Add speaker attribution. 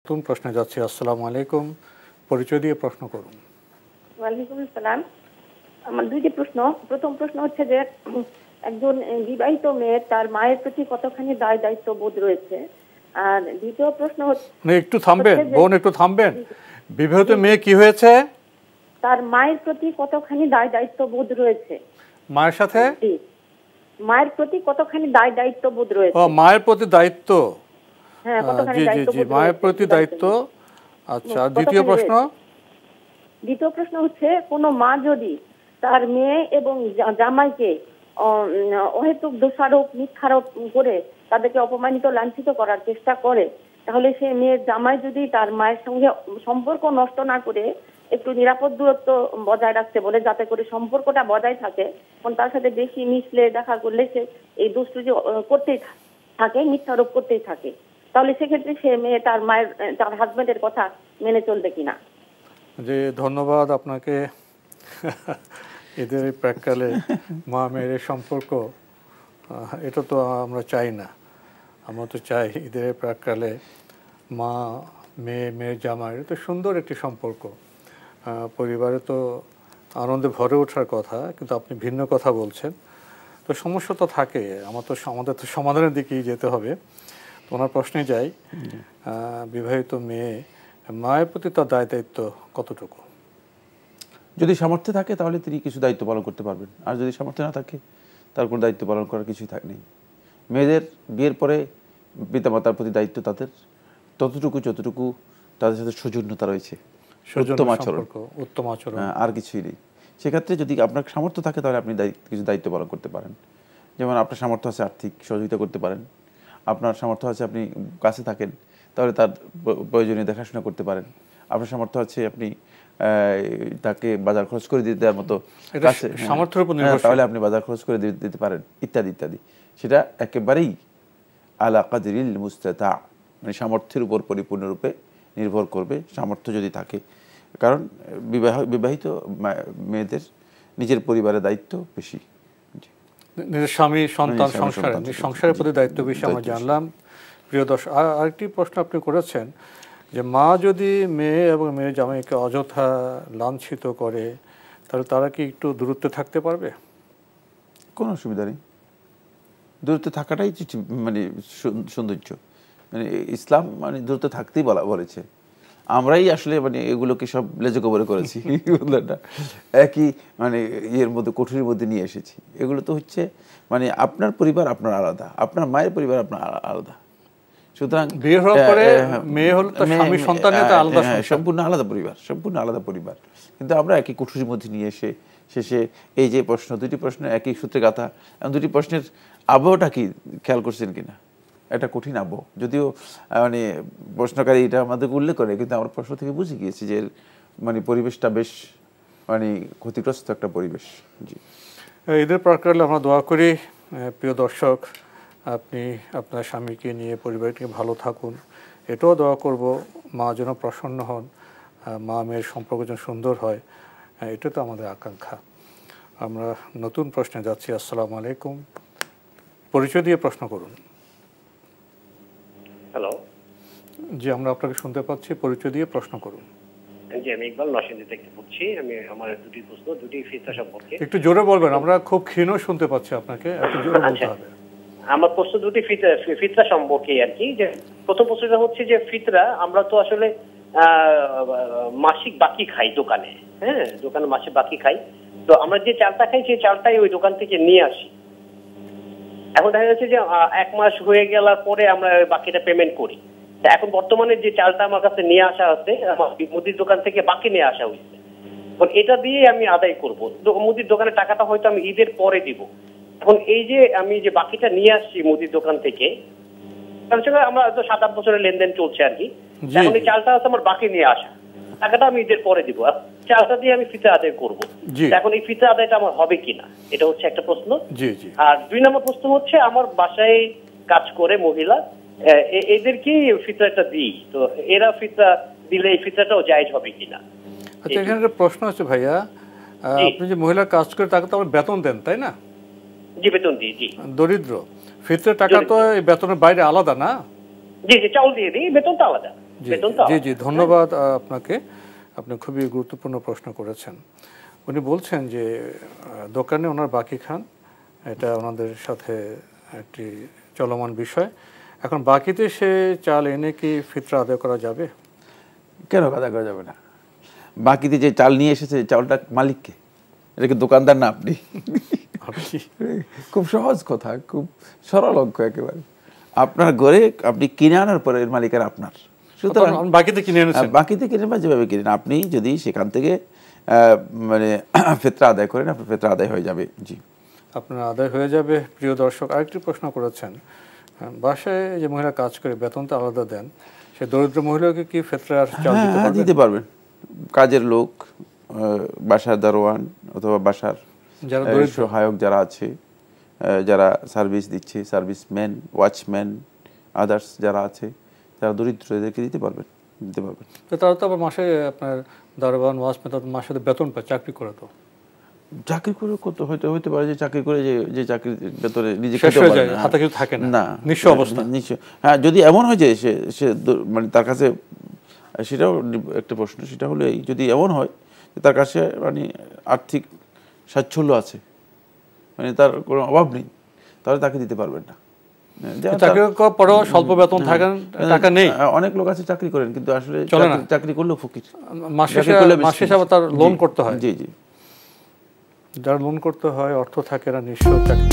Speaker 1: নতুন প্রশ্নে যাচ্ছি। আসসালামু আলাইকুম, পরিচয় দিয়ে প্রশ্ন করুন।
Speaker 2: ওয়ালাইকুম আসসালাম। আমার দুইটি প্রশ্ন। প্রথম প্রশ্ন হচ্ছে যে একজন বিবাহিত মেয়ে তার মায়ের প্রতি কতখানি দায় দায়িত্ব বোধ রয়েছে, আর দ্বিতীয় প্রশ্ন হচ্ছে
Speaker 1: একটু থামবেন বোন, একটু থামবেন। বিবাহিত মেয়ে কি হয়েছে?
Speaker 2: তার মায়ের প্রতি কতখানি দায় দায়িত্ব বোধ রয়েছে।
Speaker 1: মায়ের সাথে
Speaker 2: মায়ের প্রতি কতখানি দায় দায়িত্ব বোধ রয়েছে।
Speaker 1: ও, মায়ের প্রতি দায়িত্ব।
Speaker 2: হ্যাঁ, কতখানি দায়িত্ব বোধ
Speaker 1: মায়ের প্রতি দায়িত্ব। আচ্ছা, দ্বিতীয় প্রশ্ন?
Speaker 2: দ্বিতীয় প্রশ্ন হচ্ছে কোন মা যদি তার মেয়ে এবং জামাইকে অহেতুক দোষারোপ মিথ্যারোপ করে তাদেরকে অপমানিত লাঞ্ছিত করার চেষ্টা করে, তাহলে সে মেয়ের জামাই যদি তার মায়ের সঙ্গে সম্পর্ক নষ্ট না করে একটু নিরাপদ দূরত্ব বজায় রাখতে বলে, যাতে করে সম্পর্কটা বজায় থাকে, কারণ তার সাথে বেশি মিশলে দেখা করলে সে এই দুষ্টুজি করতেই থাকে, মিথ্যারোপ করতেই থাকে, তাহলে সেক্ষেত্রে সে মেয়ে তার মায়ের তার হাজবেন্ডের কথা মেনে চলবে কিনা?
Speaker 1: জি, ধন্যবাদ আপনাকে। এদের প্রাককালে মা মেয়ের সম্পর্ক, এটা তো আমরা চাই না। আমরা তো চাই ঈদের প্রাককালে মা মেয়ের জামাই, এটা সুন্দর একটি সম্পর্ক। পরিবারে তো আনন্দে ভরে ওঠার কথা, কিন্তু আপনি ভিন্ন কথা বলছেন। তো সমস্যা তো থাকে, আমাদের তো সমাধানের দিকেই যেতে হবে। তো ওনার প্রশ্নে যাই, বিবাহিত মেয়ে মায়ের প্রতি তার দায় দায়িত্ব কতটুকু?
Speaker 3: যদি সামর্থ্য থাকে তাহলে তিনি কিছু দায়িত্ব পালন করতে পারবেন, আর যদি সামর্থ্য না থাকে তার কোনো দায়িত্ব পালন করার কিছুই নেই। মেয়েদের বিয়ের পরে পিতামাতার প্রতি দায়িত্ব তাদের যতটুকু তাদের সাথে সৌজন্যতা রয়েছে, উত্তম আচরণ, আর কিছুই নেই। সেক্ষেত্রে যদি আপনার সামর্থ্য থাকে তাহলে আপনি কিছু দায়িত্ব পালন করতে পারেন। যেমন আপনার সামর্থ্য আছে আর্থিক সহযোগিতা করতে পারেন, আপনার সামর্থ্য আছে আপনি কাছে থাকেন তাহলে তার প্রয়োজনীয় দেখাশোনা করতে পারেন, আপনার সামর্থ্য আছে আপনি তাকে বাজার খরচ করে দিতে দেওয়ার মতো কাছে, তাহলে আপনি বাজার খরচ করে দিতে পারেন, ইত্যাদি ইত্যাদি। সেটা একেবারেই আলা কাদরিল মুস্তাতা, মানে সামর্থ্যের উপর পরিপূর্ণরূপে নির্ভর করবে, সামর্থ্য যদি থাকে। কারণ বিবাহিত মেয়েদের নিজের পরিবারের দায়িত্ব বেশি,
Speaker 1: নিজের স্বামী, সন্তান, সংসারের প্রতি দায়িত্ব বেশি, আমরা জানলাম। প্রিয় দর্শক, আরেকটি প্রশ্ন আপনি করেছেন যে মা যদি মেয়ে এবং মেয়ের জামাইকে অযথা লাঞ্ছিত করে, তাহলে তারা কি একটু দূরত্বে থাকতে পারবে?
Speaker 3: কোনো অসুবিধা নেই, দূরত্বে থাকাটাই মানে সৌন্দর্য। মানে ইসলাম মানে দূরত্বে থাকতেই বলেছে। আমরাই আসলে মানে এগুলোকে সব লেজে গোবরে করেছি, একই মানে ইয়ের মধ্যে কোঠরির মধ্যে নিয়ে এসেছি। এগুলো তো হচ্ছে মানে আপনার পরিবার আপনার আলাদা, আপনার মায়ের পরিবার আপনার আলাদা। সুতরাং
Speaker 1: বিয়ে হওয়ার পরে মেয়ে হলো তার স্বামী সন্তানের আলাদা,
Speaker 3: সম্পূর্ণ আলাদা পরিবার, কিন্তু আমরা একই কোঠরির মধ্যে নিয়ে এসে শেষে এই যে প্রশ্ন, দুটি প্রশ্ন একই সূত্রে গাথা, দুটি প্রশ্নের আবহটা কি খেয়াল করছেন কিনা? একটা কঠিন আবহ, যদিও মানে প্রশ্নকারী এটা আমাদেরকে উল্লেখ করে, কিন্তু আমরা প্রশ্ন থেকে বুঝে গিয়েছি যে মানে পরিবেশটা বেশ মানে ক্ষতিগ্রস্ত একটা পরিবেশ। জি,
Speaker 1: ঈদের প্রাক্কালে আমরা দোয়া করি প্রিয় দর্শক, আপনি আপনার স্বামীকে নিয়ে পরিবারকে ভালো থাকুন। এটাও দোয়া করব মা যেন প্রসন্ন হন, মা মেয়ের সম্পর্ক যেন সুন্দর হয়, এটা তো আমাদের আকাঙ্ক্ষা। আমরা নতুন প্রশ্নে যাচ্ছি। আসসালামু আলাইকুম, পরিচয় দিয়ে প্রশ্ন করুন।
Speaker 4: হ্যালো।
Speaker 1: জি, আমরা আপনাকে শুনতে পাচ্ছি, পরিচয় দিয়ে প্রশ্ন করুন।
Speaker 4: জি, আমি ইকবাল নরসিংদী থেকে বলছি। আমি আমার দুটি প্রশ্ন, দুটি ফিতরা সম্পর্কে।
Speaker 1: একটু জোরে বলবেন, আমরা খুব ক্ষীণ শুনতে পাচ্ছি আপনাকে, একটু জোরে বলতে হবে।
Speaker 4: আমার প্রশ্ন দুটি ফিতরা সম্পর্কে আর কি। যে প্রথম প্রশ্নটা হচ্ছে যে ফিতরা, আমরা তো আসলে মাসিক বাকি খাই দোকানে, হ্যাঁ, দোকানে মাসিক বাকি খাই। তো আমরা যে চালটা খাই সেই চালটাই ওই দোকান থেকে নিয়ে আসি। এখন দেখা যাচ্ছে যে 1 মাস হয়ে গেলার পরে আমরা বাকিটা পেমেন্ট করি। এখন বর্তমানে যে চালটা আমার কাছে নিয়ে আসা আছে, আমার মুদির দোকান থেকে বাকি নিয়ে আসা হয়েছে, এখন এটা দিয়ে আমি আদায় করবো। মুদির দোকানের টাকাটা হয়তো আমি ঈদের পরে দিব। এখন এই যে আমি যে বাকিটা নিয়ে আসছি মুদির দোকান থেকে, আমরা হয়তো 7-8 বছরের লেনদেন চলছে আর কি। এখন এই চালটা হচ্ছে আমার বাকি নিয়ে আসা, টাকাটা আমি ঈদের পরে দিব, চালটা দিয়ে আমি ফিতরা আদায় করবো। এখন এই ফিতরা আদায়টা আমার হবে কিনা, এটা হচ্ছে একটা প্রশ্ন। আর 2 নম্বর প্রশ্ন হচ্ছে, আমার বাসায় কাজ করে মহিলা, এদেরকে ফিতরাটা দিই, তো এরা ফিতরা দিলে এই ফিতরাটাও জায়েজ হবে কিনা?
Speaker 1: আচ্ছা, এখানে একটা প্রশ্ন আছে ভাইয়া, আপনি যে মহিলা কাজ করে তাকে তো আমরা বেতন দেন, তাই না?
Speaker 4: জি, বেতন দিই। জি,
Speaker 1: দরিদ্র, ফিতরার টাকা তো এই বেতনের বাইরে আলাদা না?
Speaker 4: জি, চাউল দিয়ে দিই, বেতনটা আলাদা।
Speaker 1: জি
Speaker 4: বেতন তো
Speaker 1: জি জি ধন্যবাদ আপনাকে। আপনি খুবই গুরুত্বপূর্ণ প্রশ্ন করেছেন। উনি বলছেন যে দোকানে ওনার বাকি খান, এটা ওনাদের সাথে একটি চলমান বিষয়। এখন বাকিতে সে চাল এনে কি ফিতরা আদায় করা যাবে?
Speaker 3: কেন আদায় করা যাবে না? বাকিতে যে চাল নিয়ে এসেছে, চালটা মালিককে, এটা কি দোকানদার না আপনি? খুব সহজ কথা, খুব সরল অঙ্ক একেবারে। আপনার ঘরে আপনি কিনে আনার পরে এর মালিকের আপনার, সুতরাং
Speaker 1: বাকিতে কিনে এনেছেন।
Speaker 3: বাকিতে কিনে বা যেভাবে কিনেন, আপনি যদি সেখান থেকে মানে ফিতরা আদায় করেন, আপনার ফিতরা আদায় হয়ে যাবে। জি,
Speaker 1: আপনার আদায় হয়ে যাবে। প্রিয় দর্শক, আরেকটি প্রশ্ন করেছেন, বাসায় যে মহিলা কাজ করে বেতন তো আলাদা দেন, সে দরিদ্র মহিলাকে কি ফিতরার চাল দিতে পারবেন?
Speaker 3: দিতে পারবেন। কাজের লোক, বাসার দারোয়ান অথবা বাসার
Speaker 1: যারা
Speaker 3: সহায়ক যারা আছে, যারা সার্ভিস দিচ্ছে, সার্ভিসম্যান, ওয়াচম্যান, আদার্স যারা আছে, যারা দরিদ্র, এদেরকে দিতে পারবেন।
Speaker 1: তো তারা তো আবার মাসে আপনার দারোয়ান ওয়াচম্যান মাসে বেতন পায়, চাকরি করে। তো
Speaker 3: চাকরি করে কত হইতে পারে যে চাকরি করে যে চাকরির ভেতরে নিজে
Speaker 1: হাতে কিছু থাকে না, নিঃস্ব অবস্থা।
Speaker 3: হ্যাঁ, যদি এমন হয় যে সে মানে তার কাছে, সেটাও একটা প্রশ্ন, সেটা হলো এই, যদি এমন হয় যে তার কাছে মানে আর্থিক স্বাচ্ছল্য আছে, মানে তার কোনো অভাব নেই, তাহলে তাকে দিতে পারবেন না।
Speaker 1: স্বল্প বেতন থাকেন, টাকা নেই,
Speaker 3: অনেক লোক আছে চাকরি করেন কিন্তু আসলে চাকরি করলেও ফকির,
Speaker 1: মাসে তার লোন করতে হয়।
Speaker 3: জি জি,
Speaker 1: যারা লোন করতে হয়, অর্থ থাকে না, নিঃস্ব চাকরি।